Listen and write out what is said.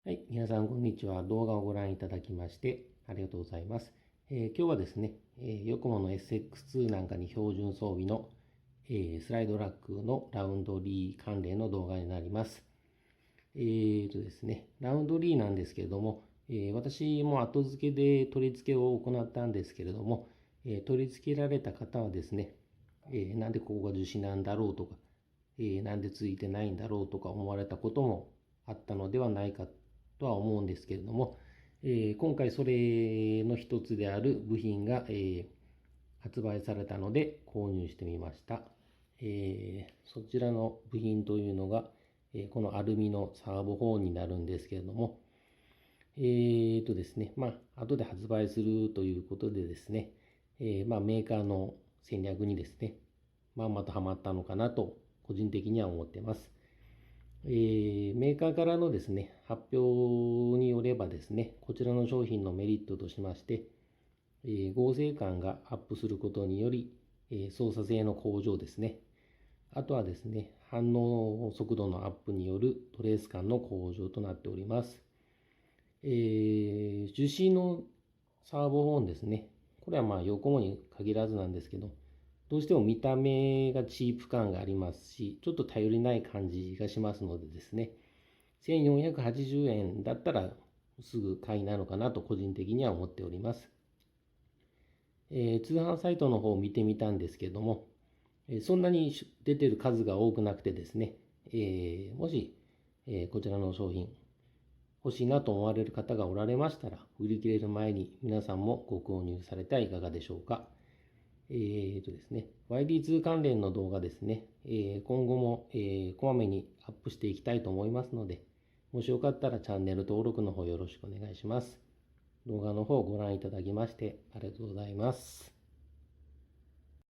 はい、皆さんこんにちは。動画をご覧いただきましてありがとうございます。今日はですね、ヨコモの SX2 なんかに標準装備の、スライドラックのラウンドリー関連の動画になります。ですね、ラウンドリーなんですけれども、私も後付けで取り付けを行ったんですけれども、取り付けられた方はですね、なんでここが樹脂なんだろうとか、なんでついてないんだろうとか思われたこともあったのではないかとは思うんですけれども、今回それの一つである部品が、発売されたので購入してみました。そちらの部品というのが、このアルミのサーボホーンになるんですけれども、ですね、後で発売するということでですね、メーカーの戦略にですね、まんまとハマったのかなと、個人的には思っています。メーカーからのですね、発表によればですね、こちらの商品のメリットとしまして、合成感がアップすることにより、操作性の向上ですね。あとはですね、反応速度のアップによるトレース感の向上となっております。樹脂のサーボホーンですね。これは横もに限らずなんですけど、どうしても見た目がチープ感がありますし、ちょっと頼りない感じがしますのでですね、1480円だったらすぐ買いなのかなと個人的には思っております。通販サイトの方を見てみたんですけども、そんなに出てる数が多くなくてですね、もし、こちらの商品欲しいなと思われる方がおられましたら、売り切れる前に皆さんもご購入されてはいかがでしょうか。ですね、YD2 関連の動画ですね、今後も、こまめにアップしていきたいと思いますので、もしよかったらチャンネル登録の方よろしくお願いします。動画の方をご覧いただきましてありがとうございます。